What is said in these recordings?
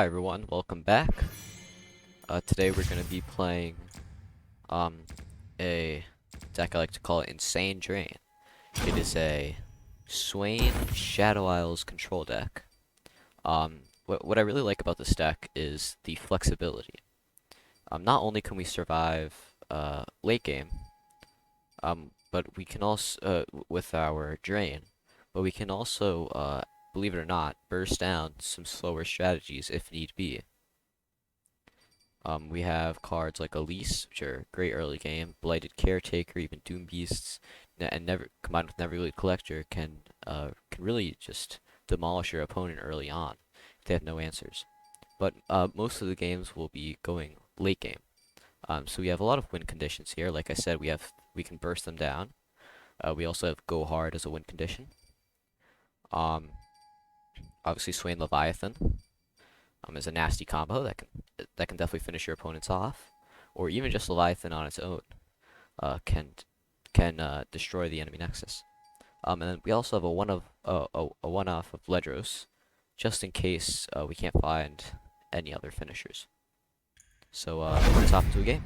Hi everyone, welcome back. Today we're going to be playing a deck I like to call it Insane Drain. It is a Swain Shadow Isles control deck. What I really like about this deck is the flexibility. Not only can we survive late game, but we can also with our drain, but we can also believe it or not, burst down some slower strategies if need be. We have cards like Elise, which are great early game, Blighted Caretaker, even Doom Beasts, and never combined with Neverlead Collector can really just demolish your opponent early on if they have no answers. But most of the games will be going late game. So we have a lot of win conditions here. Like I said, we can burst them down. We also have Go Hard as a win condition. Obviously, Swain Leviathan is a nasty combo that can definitely finish your opponents off, or even just Leviathan on its own can destroy the enemy nexus. And then we also have a one-off of Ledros, just in case we can't find any other finishers. So let's hop into a game.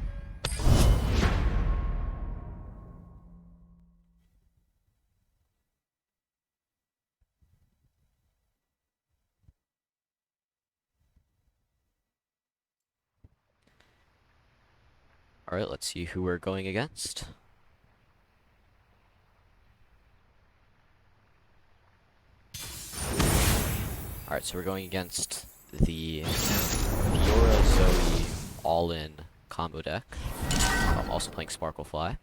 Alright, let's see who we're going against. Alright, so we're going against the Fiora Zoe all-in combo deck. I'm also playing Sparklefly.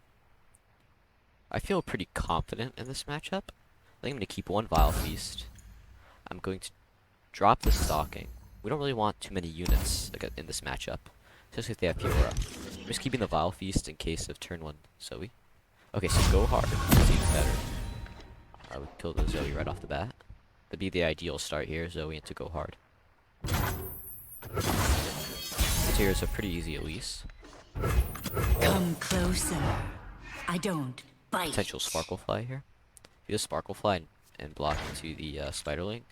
I feel pretty confident in this matchup. I think I'm going to keep one Vile Feast. I'm going to drop the Stalking. We don't really want too many units in this matchup, especially if they have Fiora. I'm just keeping the Vile Feast in case of turn 1 Zoe. Okay, so Go Hard seems better. We kill the Zoe right off the bat. That'd be the ideal start here, Zoe into Go Hard. This here is a pretty easy Elise. Come closer. I don't bite. Potential Sparklefly here. If you just Sparklefly and block into the Spiderling,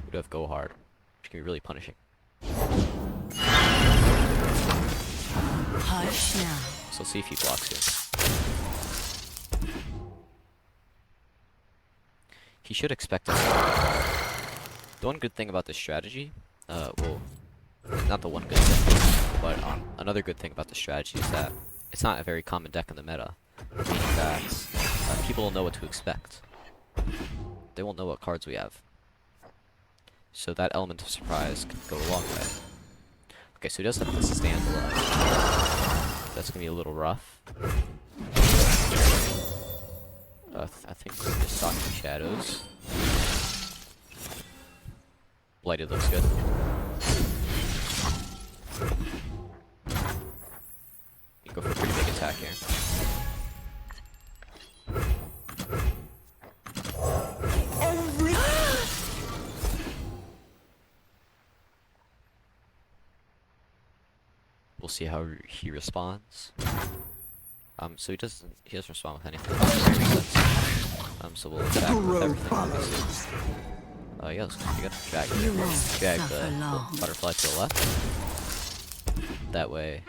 we'd have Go Hard, which can be really punishing. Hush now. So let's see if he blocks here. He should expect us. The one good thing about this strategy, well, not the one good thing, but another good thing about the strategy is that it's not a very common deck in the meta, meaning that people will know what to expect. They won't know what cards we have. So that element of surprise can go a long way. Okay, so he does have to stand alive. That's gonna be a little rough. I think we're just Stalking Shadows. Blighted looks good. You go for a pretty big attack here. We'll see how he responds. So he doesn't respond with anything. So we'll attack with everything, obviously. Yeah, you got the drag there. Drag the butterfly to the left. That way,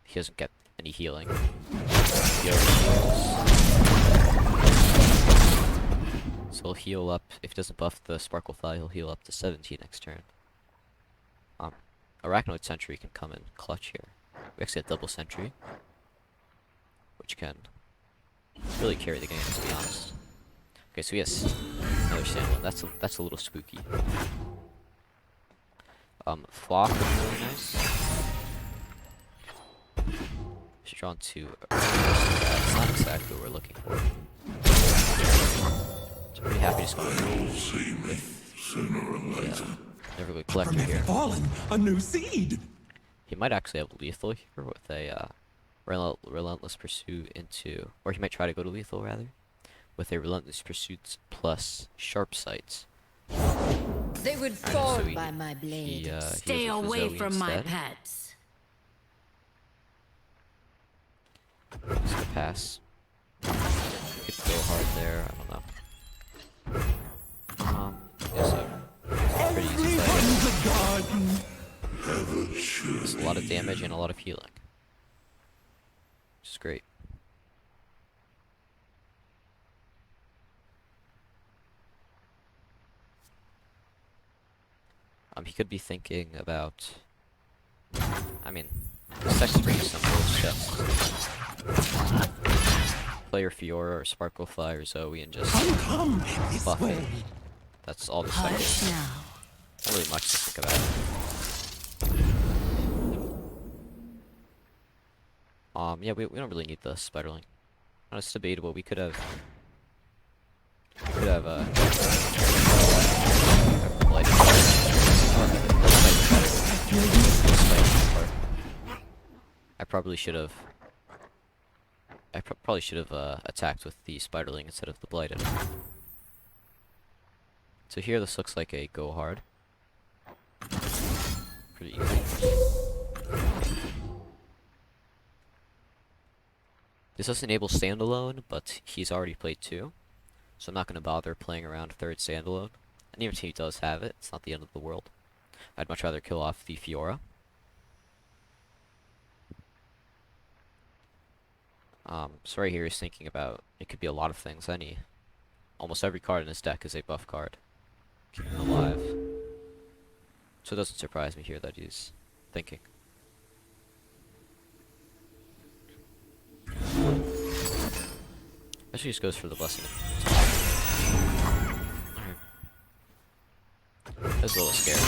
he doesn't get any healing. So he'll heal up, if he doesn't buff the Sparklefly, he'll heal up to 17 next turn. Arachnoid Sentry can come in clutch here. We actually have double Sentry, which can really carry the game, to be honest. Okay, so he has another Sandalwood. That's a little spooky. Flock is really nice. She's drawn to. It's not exactly what we're looking for. So I'm pretty happy just going with Neverlead Collector here. Fallen, a new seed. He might actually have lethal here with a relentless pursuit into, or he might try to go to lethal rather, with a relentless pursuit plus sharp sights. They would fall by my blade. Stay away from my pets. He's gonna pass. Could go hard there. I don't know. Yes, pretty easy play. It's a lot of damage and a lot of healing. Which is great. He could be thinking about... I mean, this deck is pretty simple. It's just play your Fiora or Sparklefly or Zoe and just buff it. That's all this deck is. Not really much to think about. Yeah, we don't really need the Spiderling. It's debatable. We could have Blighted. I probably should have. Probably should have attacked with the Spiderling instead of the Blighted. So here, this looks like a go hard. Pretty easy. This doesn't enable standalone, but he's already played 2, so I'm not going to bother playing around 3rd standalone. And even if he does have it, it's not the end of the world. I'd much rather kill off the Fiora. So right here he's thinking about, it could be a lot of things. Almost every card in his deck is a buff card. Keep him alive. So it doesn't surprise me here that he's thinking. Actually just goes for the blessing. Alright. That's a little scary.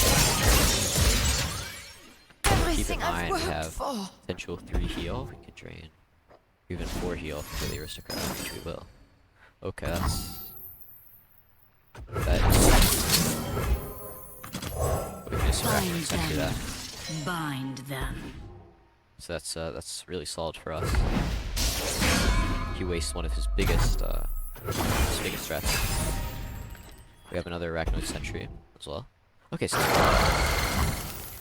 Keep in mind we have potential 3 heal. We can drain even 4 heal for the aristocrat, which we will. Okay, we can just do that. Bind them. So that's really solid for us. He wastes one of his biggest threats. We have another Arachnoid Sentry as well. Okay, so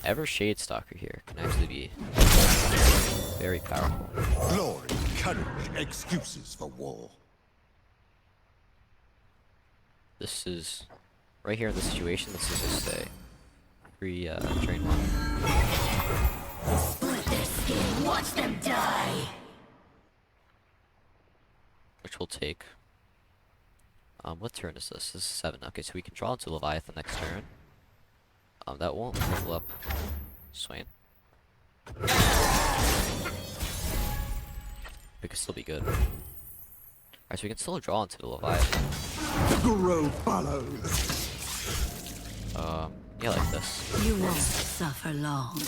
Ever Shade Stalker here can actually be very powerful. Glory, courage, excuses for war. This is right here in this situation. This is just a free train one. Split their skin, watch them die. Which will take. What turn is this? This is 7. Okay, so we can draw into Leviathan next turn. That won't level up Swain. It could still be good. Alright, so we can still draw into the Leviathan. Grow follows. Yeah, like this. You won't suffer long.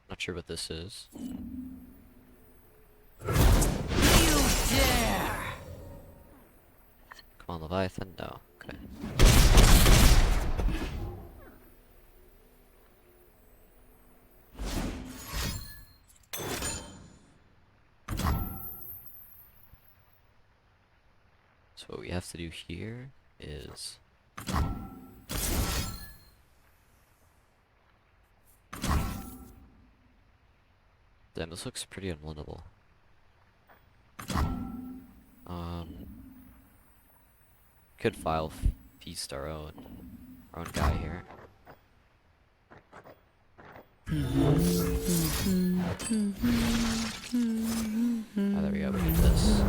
Not sure what this is. You dare! Come on, Leviathan. No. Okay. So what we have to do here is damn, this looks pretty unwinnable. Could feast our own guy here. Oh, there we go. We need this.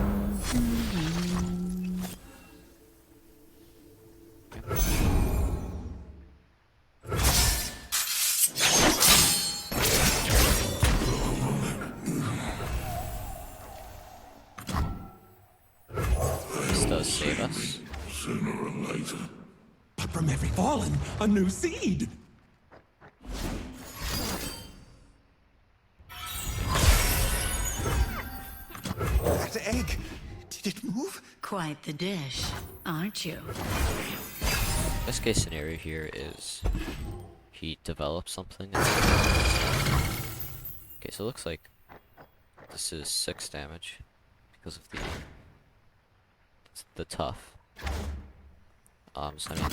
This does save us. Sooner or later. But from every fallen, a new seed. That egg, did it move? Quite the dish, aren't you? Best case scenario here is he develops something. Okay, so it looks like this is 6 damage because of the tough. So I mean, the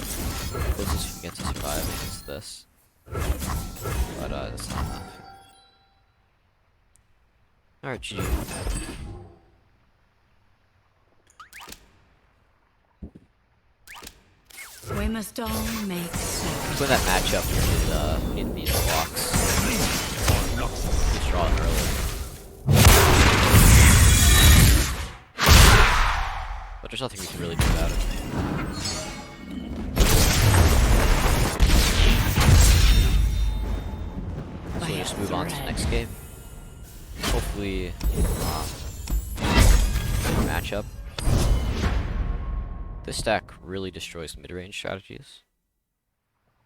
closest you can get to surviving is this. But, it's not enough. Alright, GG. We must all make sacrifices. When that matchup, we need these blocks. Just draw it early. But there's nothing we can really do about it. So we'll just move on to the next game. Hopefully, matchup. This stack really destroys mid-range strategies.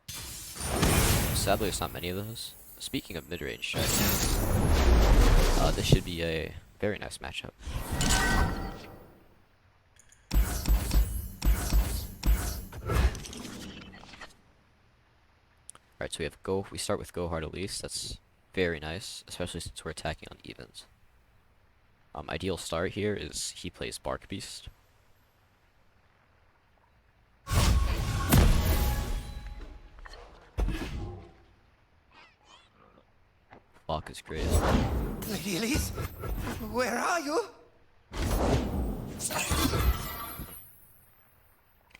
Sadly, there's not many of those. Speaking of mid-range strategies, this should be a very nice matchup. Alright, so we have go. We start with go hard at least. That's very nice, especially since we're attacking on evens. Ideal start here is he plays Bark Beast. Block is great as well. Lady Elise, where are you?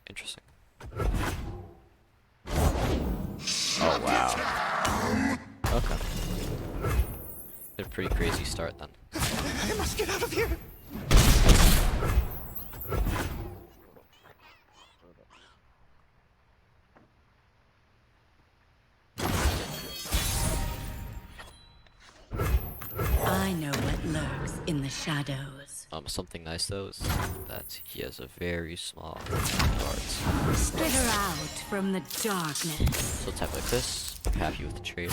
Interesting. Oh wow. Okay. A pretty crazy start then. I must get out of here. I know what lurks in the shadows. Something nice though is that he has a very small guards. Splitter out from the darkness. So type like this, I'm happy with the trade.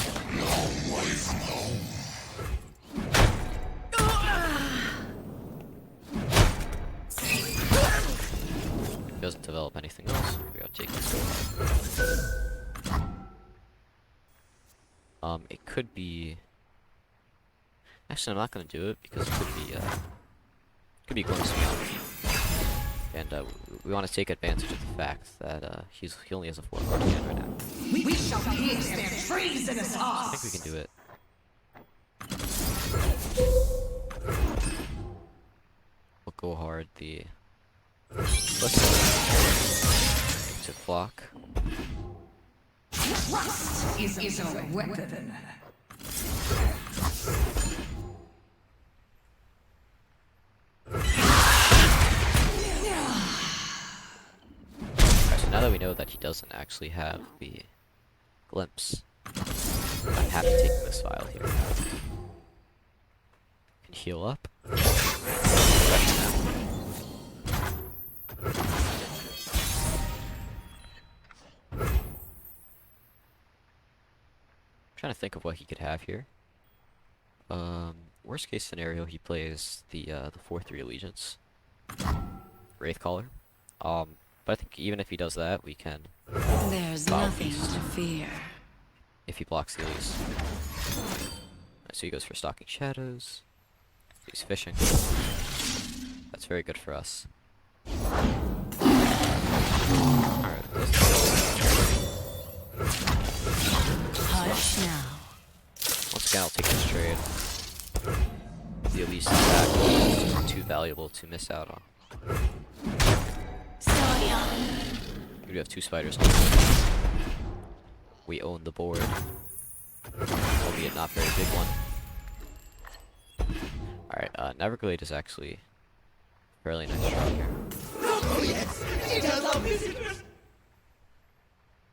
If he doesn't develop anything else, we gotta take this. It could be. Actually, I'm not gonna do it because it could be going beyond. And we want to take advantage of the fact that he only has a 4-card hand right now. We shall pierce their treasonous I hearts. think we can do it. We'll go hard the. Let's to block. Trust is a weapon. Alright, so now that we know that he doesn't actually have the glimpse, I'm happy taking this file here. Can heal up. Trying to think of what he could have here. Worst case scenario, he plays the 4/3 Allegiance, Wraithcaller. But I think even if he does that, we can. There's Foul nothing Beast. to fear. If he blocks the Elise. So he goes for Stalking Shadows. He's fishing. That's very good for us. Alright, let's go. Hush now. Once again, I'll take this trade. The Elise attack is too valuable to miss out on. We do have 2 spiders on the board. We own the board. Albeit not very big one. Alright, Neverglade is actually a fairly nice draw here.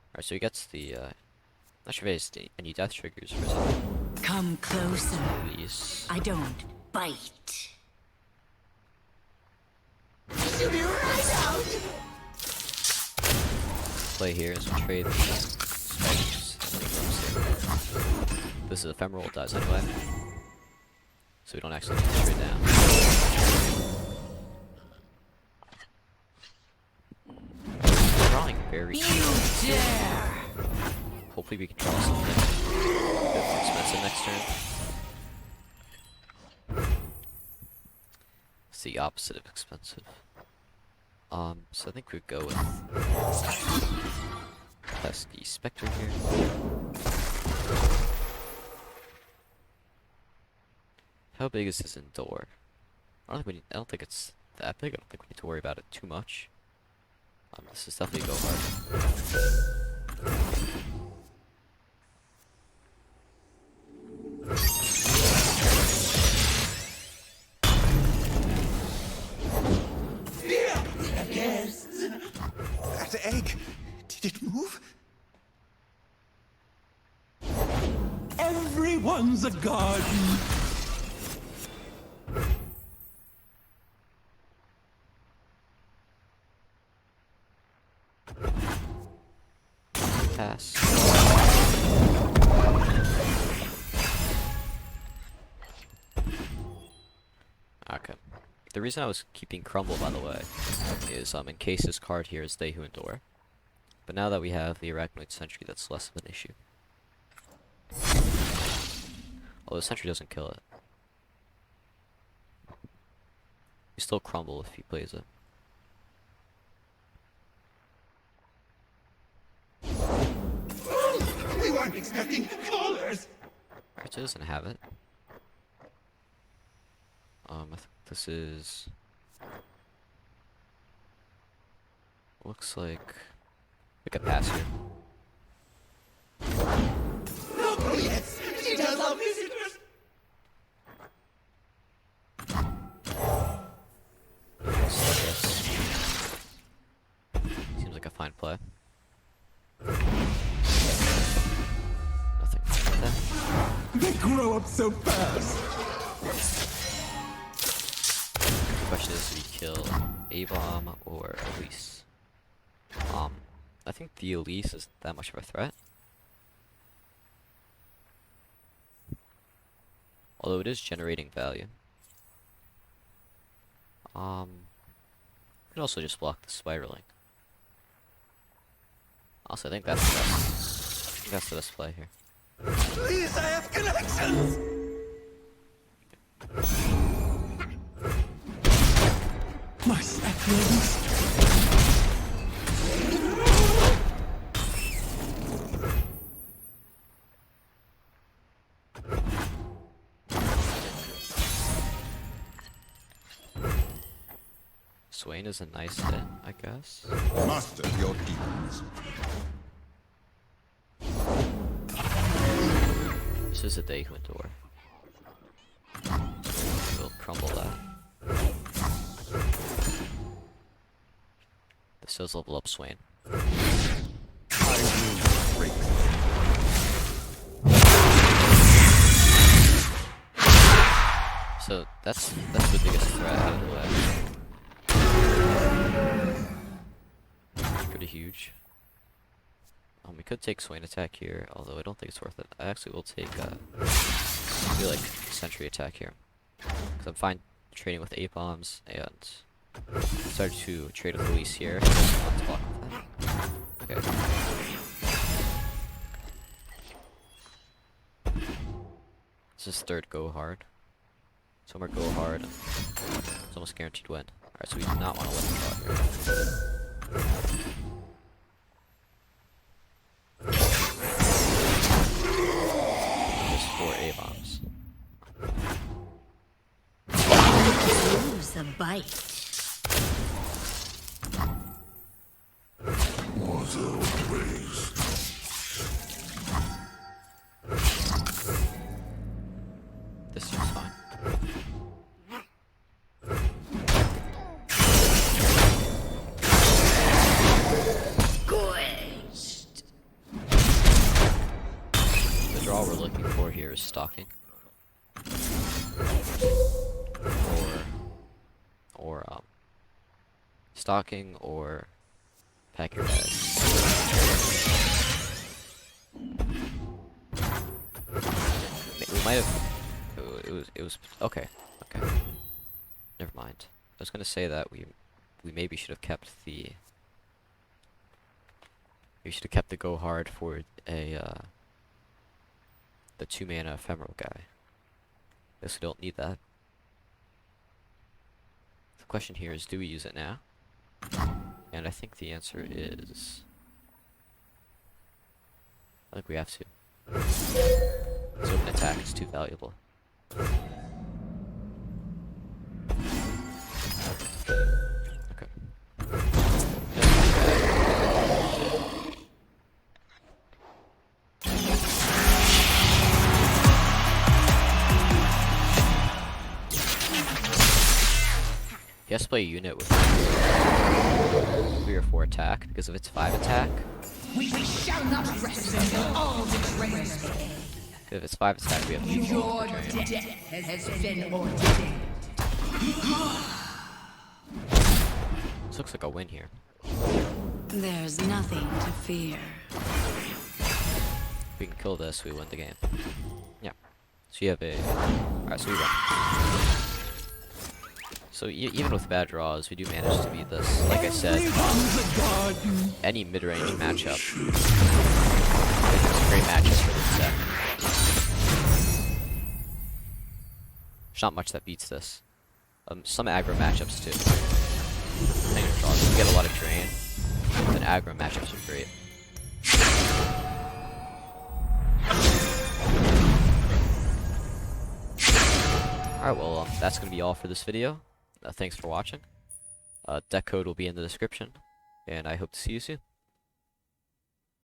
Alright, so he gets the, not sure if he has any death triggers for his Come closer. Elise. I don't bite. Play here is we trade the spiders. This is ephemeral, it dies anyway. So we don't actually need to trade down. Drawing very easy. Hopefully we can draw something a bit more expensive next turn. It's the opposite of expensive. So I think we'd go with Pesky Spectre here. How big is this Endor? I don't think it's that big. I don't think we need to worry about it too much. This is definitely go hard. Yes. That egg, did it move? Everyone's a garden. Pass. Okay. The reason I was keeping Crumble, by the way, is in case this card here is They Who Endure. But now that we have the Arachnoid Sentry, that's less of an issue. Although the Sentry doesn't kill it. You still Crumble if he plays it. We weren't expecting callers. Alright, so it doesn't have it. I think this is... Looks like... We could pass here. Oh yes, she does love visitors. Seems like a fine play. Nothing like that. They grow up so fast. The question is, do we kill A-Bomb or Elise? I think the Elise isn't that much of a threat. Although it is generating value. We could also just block the spiraling. Also, I think that's the best. I think that's the best play here. Please, I have connections! My seconds. Swain is a nice hit, I guess. Master your demons. This is a They Who Endure. We'll crumble that. This does level up Swain. So that's the biggest threat out of the way. Pretty huge. We could take Swain attack here, although I don't think it's worth it. I actually will take I feel like Sentry attack here. Because I'm fine trading with 8 bombs and start to trade with Elise here. Let's block with that. Okay. This is third go hard. So we're go hard. It's almost guaranteed win. Alright, so we do not want to let them draw here. There's 4 A-bombs. Lose a bite. This seems fine. The draw we're looking for here is stalking. Or stalking or pack your bags. We might have. It was okay. Okay. Never mind. I was gonna say that we maybe should have kept the. We should have kept the go hard for the 2-mana ephemeral guy. Guess we don't need that. The question here is, do we use it now? And I think the answer is... I think we have to. So an attack is too valuable. Okay. He has to play a unit with 3 or 4 attack, because if it's 5 attack... We shall not rest until all betrayers pay. If it's 5 attack, we have to Your death has been ordained. This looks like a win here. There's nothing to fear. If we can kill this, we win the game. Yeah. So you have a... Alright, so we win. So even with bad draws, we do manage to beat this. Like I said, any mid-range matchup. It's a great matchup for this deck. There's not much that beats this. Some aggro matchups too. Negative draws. You get a lot of drain, but aggro matchups are great. Alright, well, that's going to be all for this video. Thanks for watching. Deck code will be in the description, and I hope to see you soon.